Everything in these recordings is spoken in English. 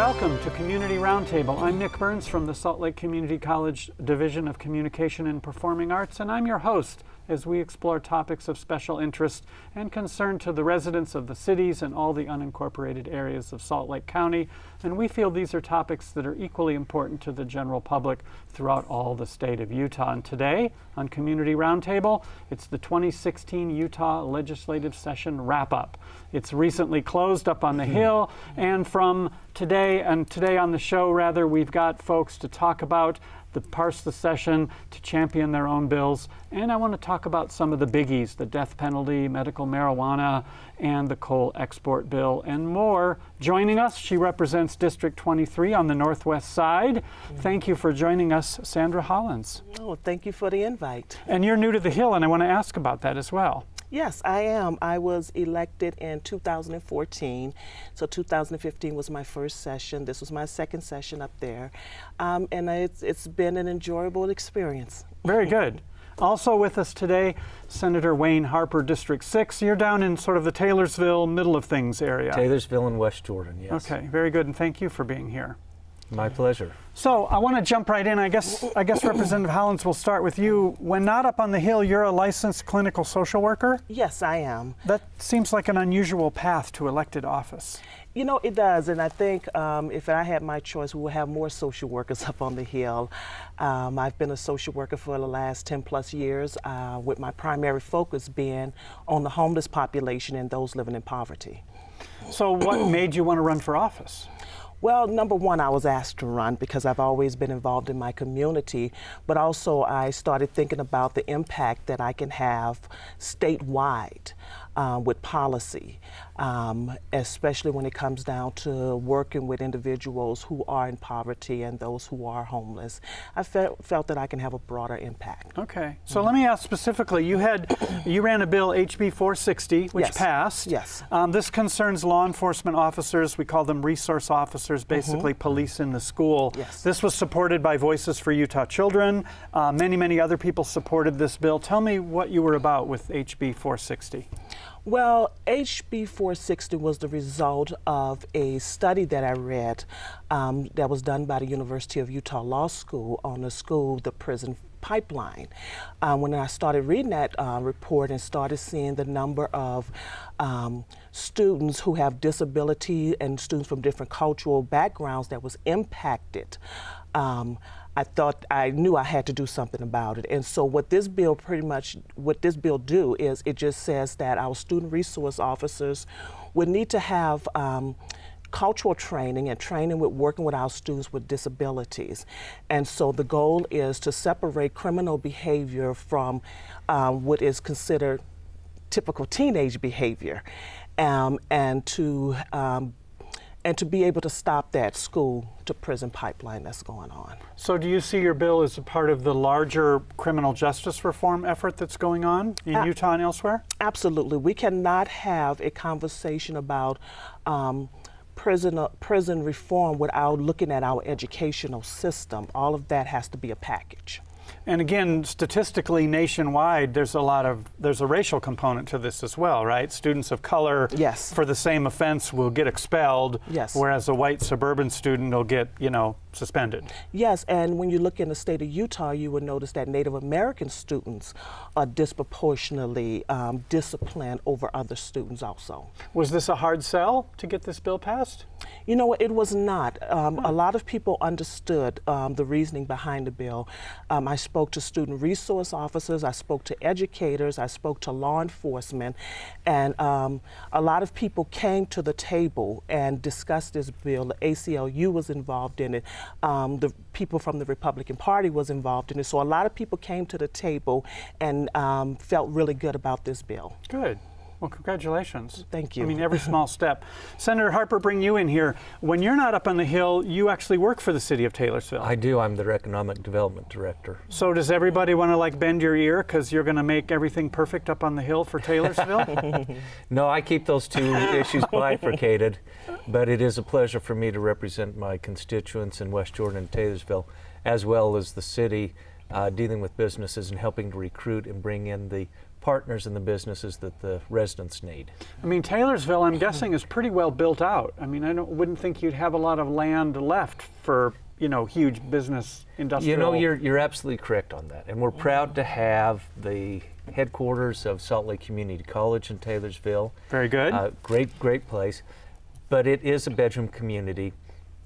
Welcome to Community Roundtable. I'm Nick Burns from the Salt Lake Community College Division of Communication and Performing Arts, and I'm your host as we explore topics of special interest and concern to the residents of the cities and all the unincorporated areas of Salt Lake County. And we feel these are topics that are equally important to the general public throughout all the state of Utah. And today on Community Roundtable, it's the 2016 Utah Legislative Session wrap-up. It's recently closed up on the Hill, and from today on the show, we've got folks to talk about the parse the session, to champion their own bills, and I want to talk about some of the biggies, the death penalty, medical marijuana, and the coal export bill, and more. Joining us, she represents District 23 on the northwest side. Thank you for joining us, Sandra Hollins. Oh, thank you for the invite. And you're new to the Hill, and I want to ask about that as well. Yes, I am. I was elected in 2014, so 2015 was my first session. This was my second session up there, and it's been an enjoyable experience. Very good. Also with us today, Senator Wayne Harper, District 6. You're down in sort of the Taylorsville, middle of things area. Taylorsville and West Jordan, yes. Okay, very good, and thank you for being here. My pleasure. So I want to jump right in. I guess Representative Hollins, will start with you. When not up on the Hill, you're a licensed clinical social worker? Yes, I am. That seems like an unusual path to elected office. You know, it does, and I think if I had my choice, we would have more social workers up on the Hill. I've been a social worker for the last 10 plus years, with my primary focus being on the homeless population and those living in poverty. So what made you want to run for office? Well, number one, I was asked to run because I've always been involved in my community, but also I started thinking about the impact that I can have statewide with policy, especially when it comes down to working with individuals who are in poverty and those who are homeless. I felt that I can have a broader impact. Okay, so let me ask specifically, you ran a bill, HB 460, which passed. Yes. This concerns law enforcement officers. We call them resource officers, basically police in the school. Yes. This was supported by Voices for Utah Children. Many other people supported this bill. Tell me what you were about with HB 460. Well, HB 460 was the result of a study that I read that was done by the University of Utah Law School on the prison pipeline. When I started reading that report and started seeing the number of students who have disability and students from different cultural backgrounds that was impacted, I knew I had to do something about it. And so what this bill do is it just says that our student resource officers would need to have cultural training and training with working with our students with disabilities. And so the goal is to separate criminal behavior from what is considered typical teenage behavior, and to be able to stop that school to prison pipeline that's going on. So do you see your bill as a part of the larger criminal justice reform effort that's going on in Utah and elsewhere? Absolutely. We cannot have a conversation about prison reform without looking at our educational system. All of that has to be a package. And again, statistically, nationwide, there's a racial component to this as well, right? Students of color, yes, for the same offense will get expelled, yes, whereas a white suburban student will get, suspended. Yes, and when you look in the state of Utah, you would notice that Native American students are disproportionately disciplined over other students also. Was this a hard sell to get this bill passed? You know what, it was not. A lot of people understood the reasoning behind the bill. I spoke to student resource officers, I spoke to educators, I spoke to law enforcement, and a lot of people came to the table and discussed this bill. The ACLU was involved in it. The people from the Republican Party was involved in it. So a lot of people came to the table and felt really good about this bill. Good. Well, congratulations. Thank you. I mean, every small step. Senator Harper, bring you in here. When you're not up on the Hill, you actually work for the city of Taylorsville. I do. I'm their economic development director. So does everybody want to bend your ear because you're going to make everything perfect up on the Hill for Taylorsville? No, I keep those two issues bifurcated, but it is a pleasure for me to represent my constituents in West Jordan and Taylorsville, as well as the city, dealing with businesses and helping to recruit and bring in the partners in the businesses that the residents need. I mean, Taylorsville, I'm guessing, is pretty well built out. I mean, wouldn't think you'd have a lot of land left for, huge business industrial. You're absolutely correct on that. And we're proud to have the headquarters of Salt Lake Community College in Taylorsville. Very good. Great place. But it is a bedroom community.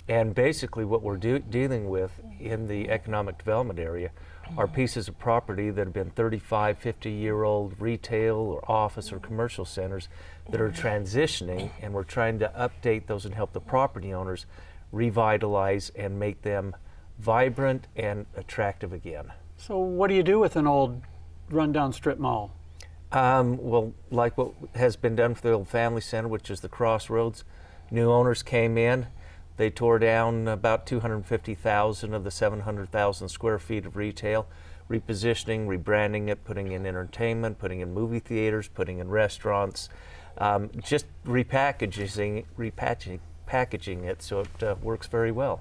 And basically what we're dealing with in the economic development area are pieces of property that have been 35, 50-year-old retail or office or commercial centers that are transitioning, and we're trying to update those and help the property owners revitalize and make them vibrant and attractive again. So what do you do with an old rundown strip mall? Well, like what has been done for the old family center, which is the Crossroads, new owners came in. They tore down about 250,000 of the 700,000 square feet of retail, repositioning, rebranding it, putting in entertainment, putting in movie theaters, putting in restaurants, just packaging it so it works very well.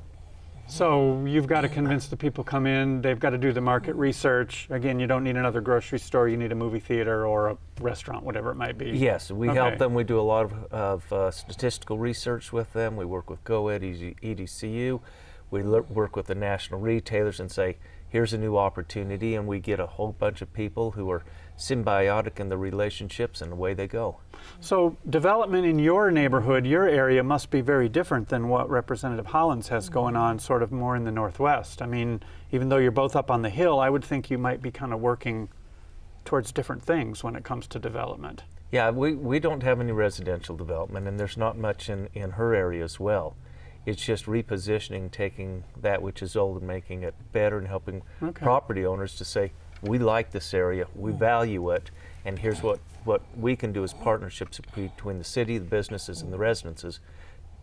So you've got to convince the people come in, they've got to do the market research. Again, you don't need another grocery store, you need a movie theater or a restaurant, whatever it might be. Yes, we help them. We do a lot of statistical research with them. We work with GoEd, EDCU. We work with the national retailers and say, here's a new opportunity, and we get a whole bunch of people who are symbiotic in the relationships, and away they go. So development in your neighborhood, your area, must be very different than what Representative Hollins has going on sort of more in the Northwest. I mean, even though you're both up on the Hill, I would think you might be kind of working towards different things when it comes to development. Yeah, we don't have any residential development, and there's not much in her area as well. It's just repositioning, taking that which is old and making it better, and helping property owners to say, we like this area, we value it, and here's what we can do as partnerships between the city, the businesses, and the residences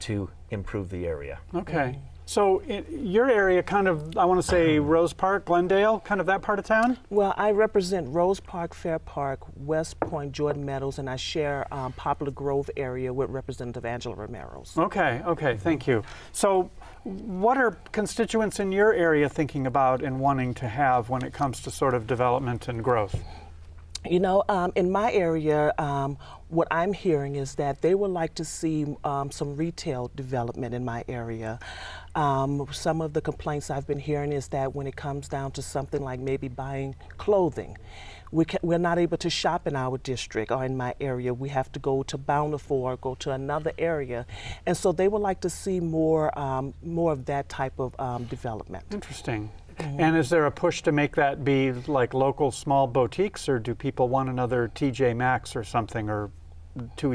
to improve the area. Okay. So your area kind of, I want to say Rose Park, Glendale, kind of that part of town? Well, I represent Rose Park, Fair Park, West Point, Jordan Meadows, and I share Poplar Grove area with Representative Angela Romero's. Okay, thank you. So what are constituents in your area thinking about and wanting to have when it comes to sort of development and growth? You know, in my area, what I'm hearing is that they would like to see some retail development in my area. Some of the complaints I've been hearing is that when it comes down to something like maybe buying clothing, we're not able to shop in our district or in my area. We have to go to Bountiful or go to another area. And so they would like to see more of that type of development. Interesting. And is there a push to make that be like local small boutiques, or do people want another TJ Maxx or something, or too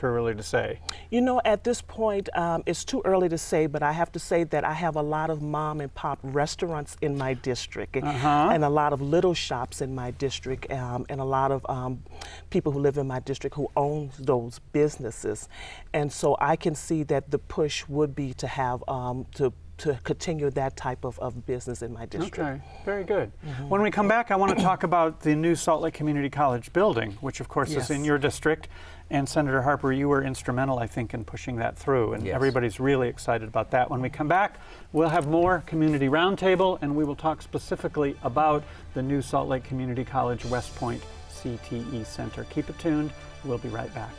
early to say? You know, at this point, it's too early to say, but I have to say that I have a lot of mom and pop restaurants in my district, and a lot of little shops in my district, and a lot of people who live in my district who own those businesses. And so I can see that the push would be to have to continue that type of business in my district. Okay, very good. When we come back, I want to talk about the new Salt Lake Community College building, which of course is in your district. And Senator Harper, you were instrumental, I think, in pushing that through. And everybody's really excited about that. When we come back, we'll have more Community Roundtable, and we will talk specifically about the new Salt Lake Community College West Point CTE Center. Keep it tuned. We'll be right back.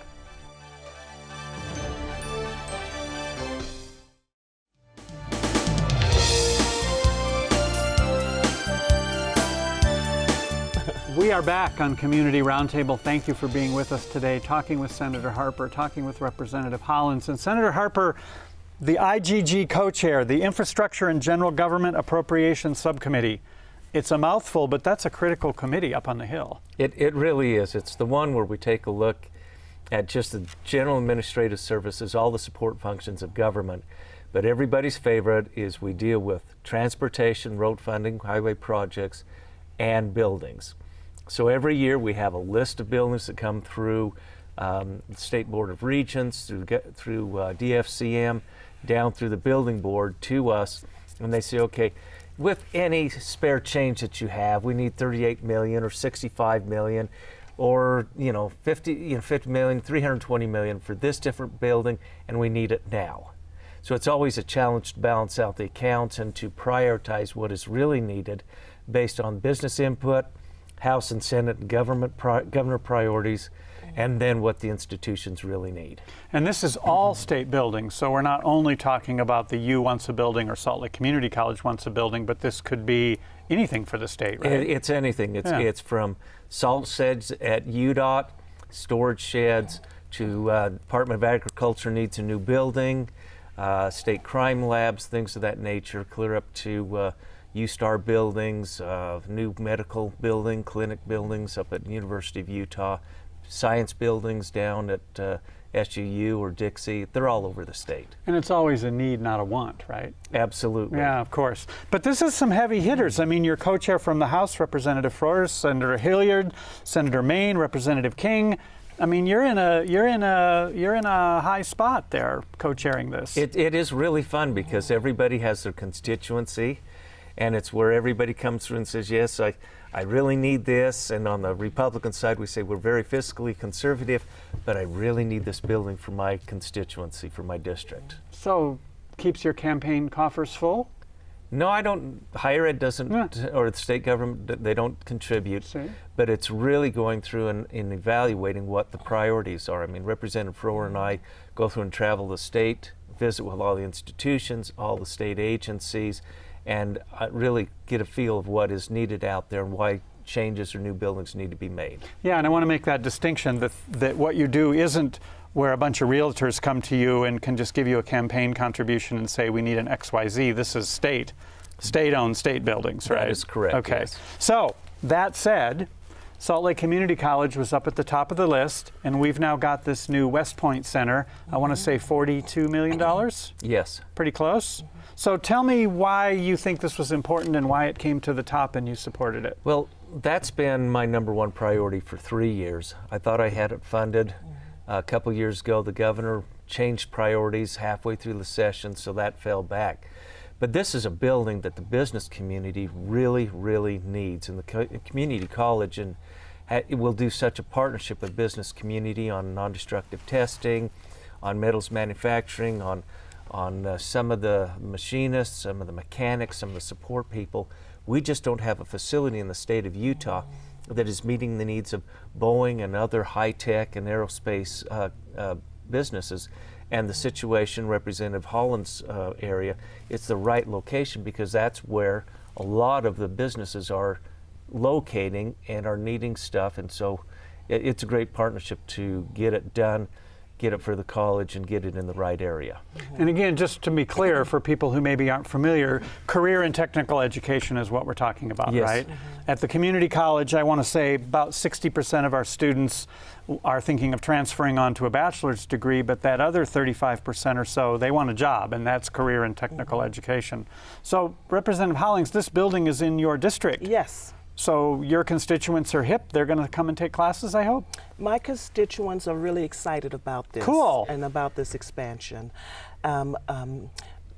We are back on Community Roundtable. Thank you for being with us today, talking with Senator Harper, talking with Representative Hollins. And Senator Harper, the IGG co-chair, the Infrastructure and General Government Appropriations Subcommittee. It's a mouthful, but that's a critical committee up on the Hill. It really is. It's the one where we take a look at just the general administrative services, all the support functions of government. But everybody's favorite is we deal with transportation, road funding, highway projects, and buildings. So every year we have a list of buildings that come through the State Board of Regents, through DFCM, down through the building board to us, and they say, okay, with any spare change that you have, we need 38 million or 65 million or 50 million, 320 million for this different building, and we need it now. So it's always a challenge to balance out the accounts and to prioritize what is really needed based on business input, House and Senate and governor priorities, and then what the institutions really need. And this is all state buildings, so we're not only talking about the U wants a building or Salt Lake Community College wants a building, but this could be anything for the state, right? It's anything. It's from salt sheds at UDOT, storage sheds, to Department of Agriculture needs a new building, state crime labs, things of that nature, clear up to U-Star buildings, new medical building, clinic buildings up at the University of Utah, science buildings down at SUU or Dixie. They're all over the state. And it's always a need, not a want, right? Absolutely. Yeah, of course. But this is some heavy hitters. I mean, your co-chair from the House, Representative Flores, Senator Hilliard, Senator Maine, Representative King. I mean, you're in a high spot there, co-chairing this. It is really fun because everybody has their constituency, and it's where everybody comes through and says, yes, I really need this. And on the Republican side, we say we're very fiscally conservative, but I really need this building for my constituency, for my district. So, keeps your campaign coffers full? No, I don't. Higher ed doesn't, or the state government, they don't contribute. See? But it's really going through and evaluating what the priorities are. I mean, Representative Frower and I go through and travel the state, visit with all the institutions, all the state agencies, and really get a feel of what is needed out there and why changes or new buildings need to be made. Yeah, and I want to make that distinction that what you do isn't where a bunch of realtors come to you and can just give you a campaign contribution and say we need an XYZ. This is state-owned state buildings, right? That is correct. Okay. Yes. So that said, Salt Lake Community College was up at the top of the list, and we've now got this new West Point Center. I want to say $42 million? Yes. Pretty close? So tell me why you think this was important and why it came to the top and you supported it. Well, that's been my number one priority for 3 years. I thought I had it funded. A couple years ago, the governor changed priorities halfway through the session, so that fell back. But this is a building that the business community really, really needs. And the community college it will do such a partnership with business community on non-destructive testing, on metals manufacturing, on some of the machinists, some of the mechanics, some of the support people. We just don't have a facility in the state of Utah that is meeting the needs of Boeing and other high-tech and aerospace businesses. And the situation, Representative Hollins area, it's the right location because that's where a lot of the businesses are locating and are needing stuff. And so it's a great partnership to get it done, get it for the college, and get it in the right area. And again, just to be clear for people who maybe aren't familiar, career and technical education is what we're talking about, Yes. right? At the community college, I want to say about 60% of our students are thinking of transferring on to a bachelor's degree, but that other 35% or so, they want a job, and that's career and technical education. So, Representative Hollins, this building is in your district. Yes. So your constituents are hip. They're going to come and take classes, I hope? My constituents are really excited about this. Cool. And about this expansion.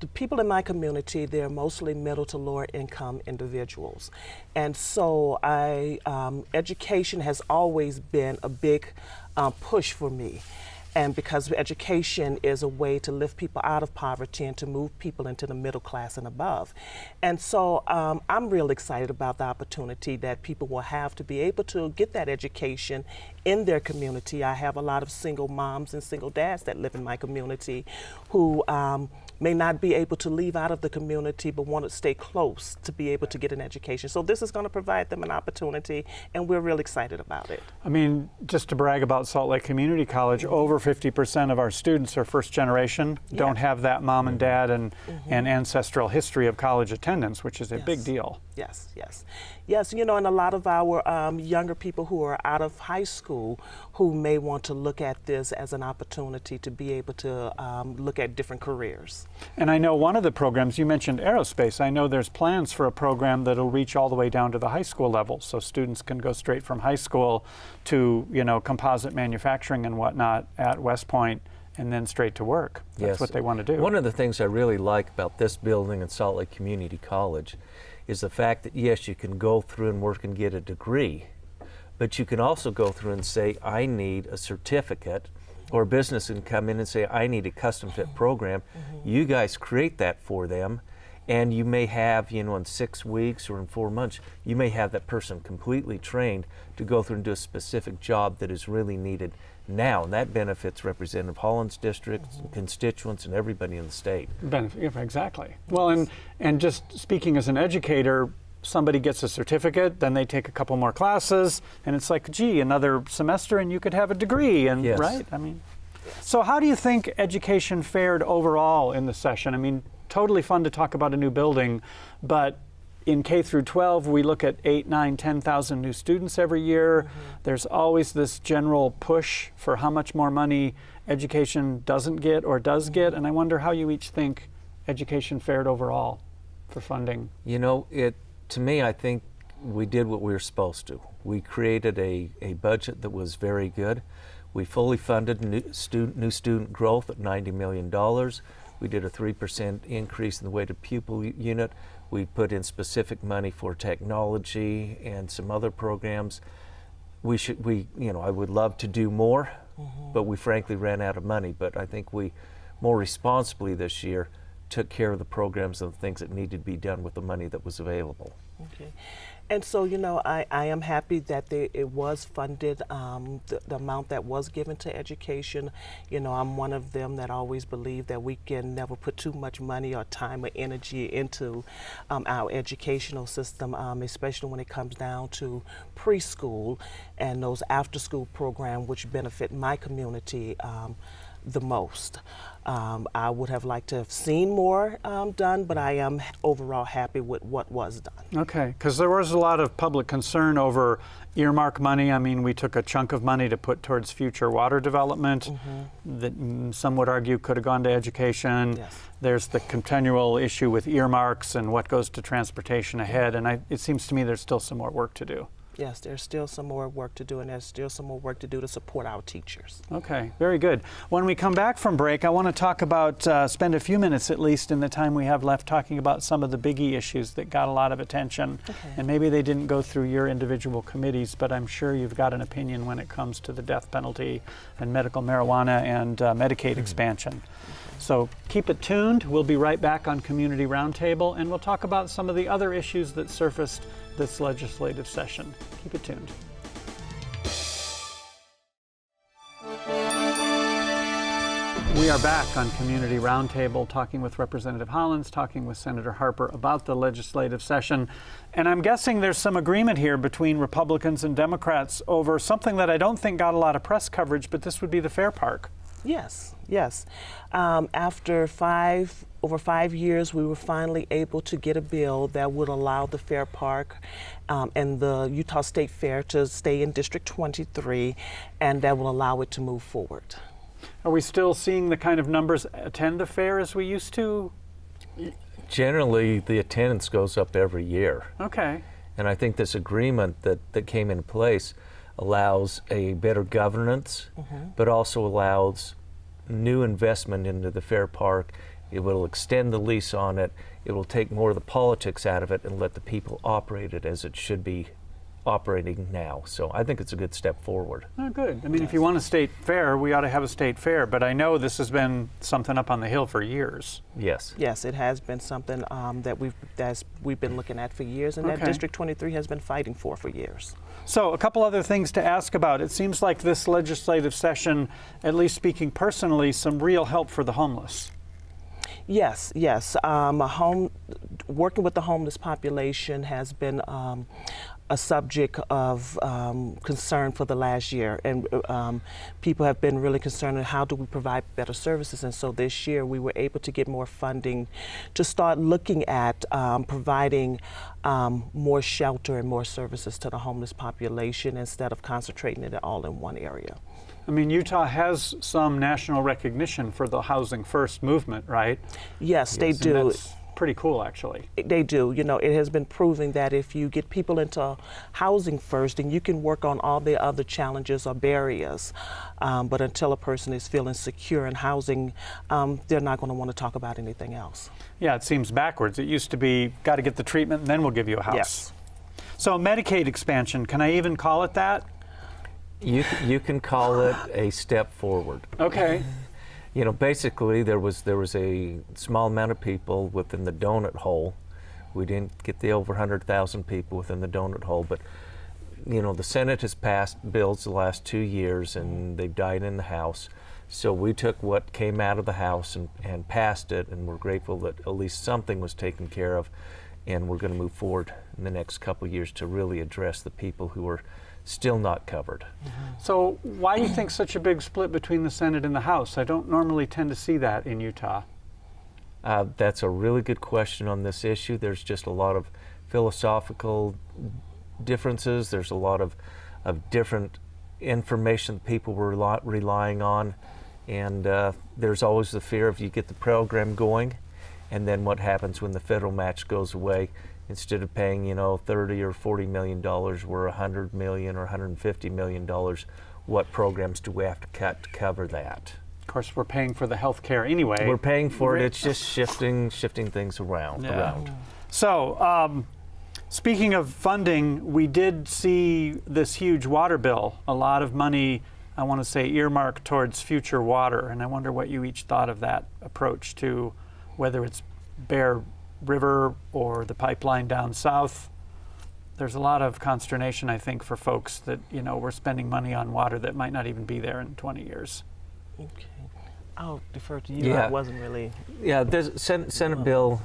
The people in my community, they're mostly middle to lower income individuals. And so education has always been a big push for me. And because education is a way to lift people out of poverty and to move people into the middle class and above. And so I'm real excited about the opportunity that people will have to be able to get that education in their community. I have a lot of single moms and single dads that live in my community who may not be able to leave out of the community but want to stay close to be able to get an education. So this is going to provide them an opportunity, and we're real excited about it. I mean, just to brag about Salt Lake Community College, over 50% of our students are first generation, don't have that mom and dad and ancestral history of college attendance, which is a big deal. Yes, yes. Yes, you know, and a lot of our younger people who are out of high school who may want to look at this as an opportunity to be able to look at different careers. And I know one of the programs, you mentioned aerospace, I know there's plans for a program that'll reach all the way down to the high school level, so students can go straight from high school to, you know, composite manufacturing and whatnot at West Point and then straight to work. That's what they want to do. One of the things I really like about this building at Salt Lake Community College is the fact that, yes, you can go through and work and get a degree, but you can also go through and say, I need a certificate, or a business can come in and say, I need a custom fit program. You guys create that for them, And you may have, in 6 weeks or in 4 months, you may have that person completely trained to go through and do a specific job that is really needed now. And that benefits Representative Hollins' districts, constituents, and everybody in the state. Yeah, exactly. Well, and just speaking as an educator, somebody gets a certificate, then they take a couple more classes, and it's like, gee, another semester and you could have a degree, and Yes. right? I mean, so how do you think education fared overall in the session? I mean, totally fun to talk about a new building, but in K through 12, we look at 8, 9, 10,000 new students every year. There's always this general push for how much more money education doesn't get or does get, and I wonder how you each think education fared overall for funding. To me, I think we did what we were supposed to. We created a budget that was very good. We fully funded new student growth at $90 million. We did a 3% increase in the weighted pupil unit. We put in specific money for technology and some other programs. I would love to do more, but we frankly ran out of money. But I think we more responsibly this year took care of the programs and the things that needed to be done with the money that was available. Okay. And so, I am happy that it was funded, the amount that was given to education. I'm one of them that always believe that we can never put too much money or time or energy into our educational system, especially when it comes down to preschool and those after-school programs which benefit my community the most. I would have liked to have seen more done, but I am overall happy with what was done. Okay, because there was a lot of public concern over earmark money. I mean, we took a chunk of money to put towards future water development that some would argue could have gone to education. Yes. There's the continual issue with earmarks and what goes to transportation ahead, and it seems to me there's still some more work to do. Yes, there's still some more work to do, and there's still some more work to do to support our teachers. Okay, very good. When we come back from break, I want to talk about, spend a few minutes at least in the time we have left talking about some of the biggie issues that got a lot of attention. Okay. And maybe they didn't go through your individual committees, but I'm sure you've got an opinion when it comes to the death penalty and medical marijuana and Medicaid expansion. So keep it tuned. We'll be right back on Community Roundtable, and we'll talk about some of the other issues that surfaced this legislative session. Keep it tuned. We are back on Community Roundtable, talking with Representative Hollins, talking with Senator Harper about the legislative session. And I'm guessing there's some agreement here between Republicans and Democrats over something that I don't think got a lot of press coverage, but this would be the Fair Park. Yes. After over 5 years, we were finally able to get a bill that would allow the Fair Park and the Utah State Fair to stay in District 23, and that will allow it to move forward. Are we still seeing the kind of numbers attend the fair as we used to? Generally, the attendance goes up every year. Okay. And I think this agreement that came in place allows a better governance, but also allows new investment into the Fair Park. It will extend the lease on it. It will take more of the politics out of it and let the people operate it as it should be operating now. So I think it's a good step forward. Oh, good. I mean, if you want a state fair, we ought to have a state fair, but I know this has been something up on the Hill for years. Yes. Yes, it has been something that we've been looking at for years, and that Okay. District 23 has been fighting for years. So a couple other things to ask about. It seems like this legislative session, at least speaking personally, some real help for the homeless. Yes. Working with the homeless population has been a subject of concern for the last year, and people have been really concerned with how do we provide better services. And so this year we were able to get more funding to start looking at providing more shelter and more services to the homeless population instead of concentrating it all in one area. I mean, Utah has some national recognition for the Housing First movement, right? Yes, they And do. that's pretty cool, actually. They do. It has been proven that if you get people into housing first, then you can work on all the other challenges or barriers. But until a person is feeling secure in housing, they're not going to want to talk about anything else. Yeah, it seems backwards. It used to be, got to get the treatment and then we'll give you a house. Yes. So Medicaid expansion, can I even call it that? You can call it a step forward. Okay. You know, basically there was a small amount of people within the donut hole. We didn't get the over 100,000 people within the donut hole, but you know, the Senate has passed bills the last 2 years and they've died in the House. So we took what came out of the House and passed it, and we're grateful that at least something was taken care of, and we're going to move forward in the next couple of years to really address the people who are still not covered. So why do you think such a big split between the Senate and the House? I don't normally tend to see that in Utah. That's a really good question on this issue. There's just a lot of philosophical differences. There's a lot of different information that people were relying on. And there's always the fear of you get the program going, and then what happens when the federal match goes away? Instead of paying, you know, $30 or $40 million, we're $100 million or $150 million. What programs do we have to cut to cover that? Of course, we're paying for the health care anyway. We're paying for it. It's just shifting things around. So, speaking of funding, we did see this huge water bill. A lot of money, I want to say, earmarked towards future water. And I wonder what you each thought of that approach to whether it's Bear River or the pipeline down south. There's a lot of consternation, I think, for folks that, you know, we're spending money on water that might not even be there in 20 years. Okay. I'll defer to you. Yeah. I wasn't really. Yeah, there's Senate Bill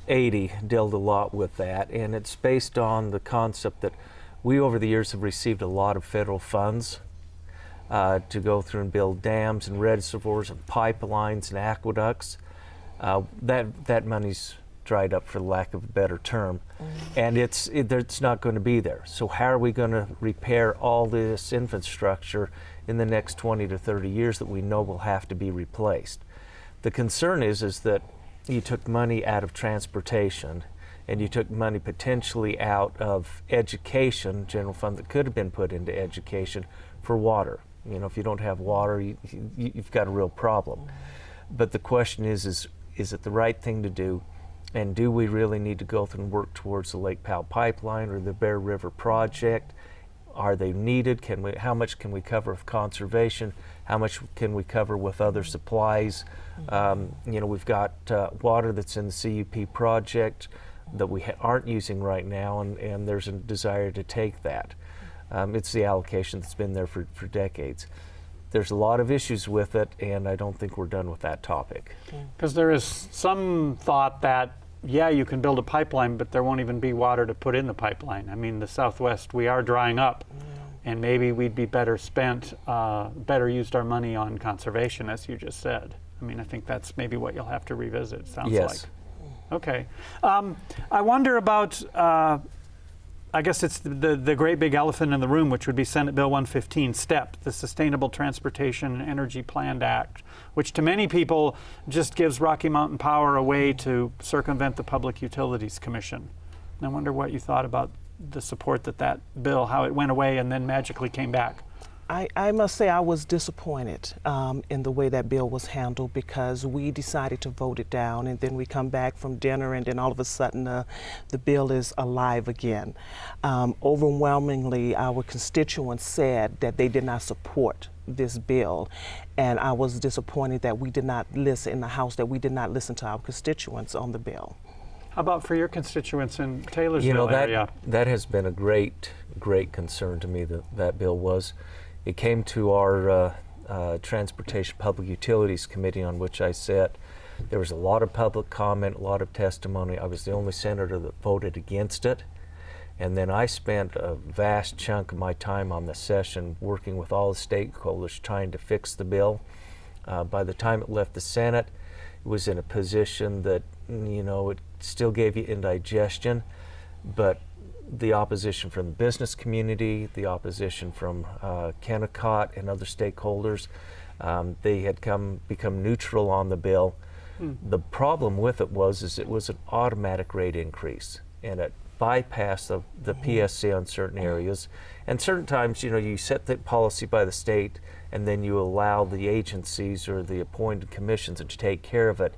80 dealt a lot with that, and it's based on the concept that we over the years have received a lot of federal funds to go through and build dams and reservoirs and pipelines and aqueducts. That money's dried up, for lack of a better term, and it's not going to be there. So how are we going to repair all this infrastructure in the next 20 to 30 years that we know will have to be replaced? The concern is that you took money out of transportation, and you took money potentially out of education, general fund that could have been put into education, for water. You know, if you don't have water, you've got a real problem. But the question is it the right thing to do? And do we really need to go through and work towards the Lake Powell pipeline or the Bear River project? Are they needed? How much can we cover with conservation? How much can we cover with other supplies? You know, we've got water that's in the CUP project that we aren't using right now, and there's a desire to take that. It's the allocation that's been there for decades. There's a lot of issues with it, and I don't think we're done with that topic. Because there is some thought that, yeah, you can build a pipeline, but there won't even be water to put in the pipeline. I mean, the Southwest, we are drying up, and maybe we'd be better used our money on conservation, as you just said. I mean, I think that's maybe what you'll have to revisit, sounds Yes. like. Okay. I wonder about, I guess it's the great big elephant in the room, which would be Senate Bill 115, STEP, the Sustainable Transportation and Energy Planned Act, which to many people just gives Rocky Mountain Power a way to circumvent the Public Utilities Commission. And I wonder what you thought about the support that bill, how it went away and then magically came back. I must say I was disappointed in the way that bill was handled, because we decided to vote it down, and then we come back from dinner and then all of a sudden the bill is alive again. Overwhelmingly, our constituents said that they did not support this bill, and I was disappointed that we did not listen in the House, that we did not listen to our constituents on the bill. How about for your constituents in Taylorsville You know, area? that has been a great concern to me, that bill was. It came to our Transportation Public Utilities Committee, on which I sat. There was a lot of public comment, a lot of testimony. I was the only senator that voted against it. And then I spent a vast chunk of my time on the session working with all the stakeholders trying to fix the bill. By the time it left the Senate, it was in a position that, you know, it still gave you indigestion, but the opposition from the business community, the opposition from Kennecott and other stakeholders, they had become neutral on the bill. The problem with it was it was an automatic rate increase, and it bypassed the PSC on certain areas. And certain times, you know, you set the policy by the state, and then you allow the agencies or the appointed commissions to take care of it.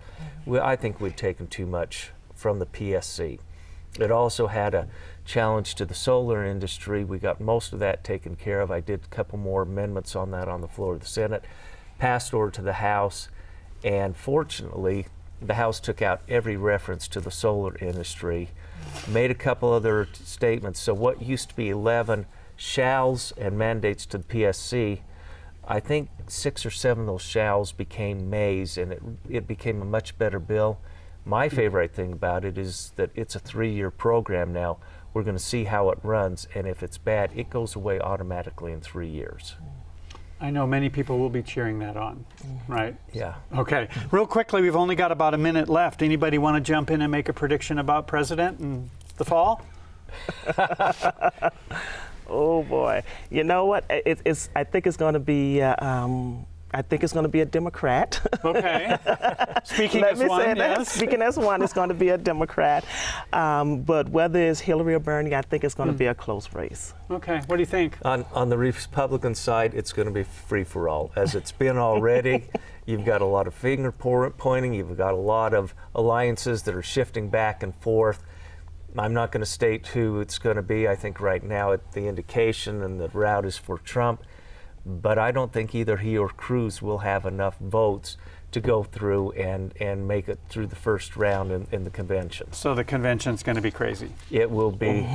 I think we'd taken too much from the PSC. It also had a challenge to the solar industry. We got most of that taken care of. I did a couple more amendments on that on the floor of the Senate, passed over to the House, And fortunately, the House took out every reference to the solar industry, made a couple other statements. So what used to be 11 shalls and mandates to the PSC, I think 6 or 7 of those shalls became mays, and it became a much better bill. My favorite thing about it is that it's a 3-year program now. We're going to see how it runs, and if it's bad, it goes away automatically in 3 years. I know many people will be cheering that on, right? Yeah. Okay. Real quickly, we've only got about a minute left. Anybody want to jump in and make a prediction about president in the fall? Oh boy! You know what? I think it's going to be. I think it's going to be a Democrat. Okay. Speaking Let as me one, say that. yes. Speaking as one, it's going to be a Democrat. But whether it's Hillary or Bernie, I think it's going to be a close race. Okay. What do you think? On the Republican side, it's going to be free for all, as it's been already. You've got a lot of finger pointing. You've got a lot of alliances that are shifting back and forth. I'm not going to state who it's going to be. I think right now the indication and the route is for Trump. But I don't think either he or Cruz will have enough votes to go through and make it through the first round in the convention. So the convention's going to be crazy. It will be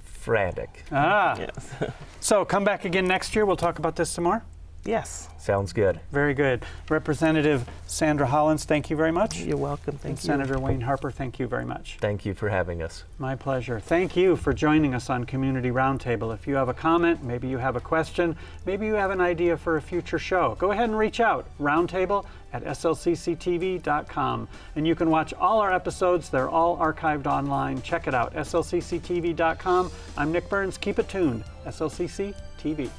frantic. Ah. Yes. So come back again next year. We'll talk about this some more. Yes. Sounds good. Very good. Representative Sandra Hollins, thank you very much. You're welcome. And Thank you. Senator Wayne Harper, thank you very much. Thank you for having us. My pleasure. Thank you for joining us on Community Roundtable. If you have a comment, maybe you have a question, maybe you have an idea for a future show, go ahead and reach out. Roundtable@slcctv.com. And you can watch all our episodes. They're all archived online. Check it out, slcctv.com. I'm Nick Burns. Keep it tuned. SLCC TV.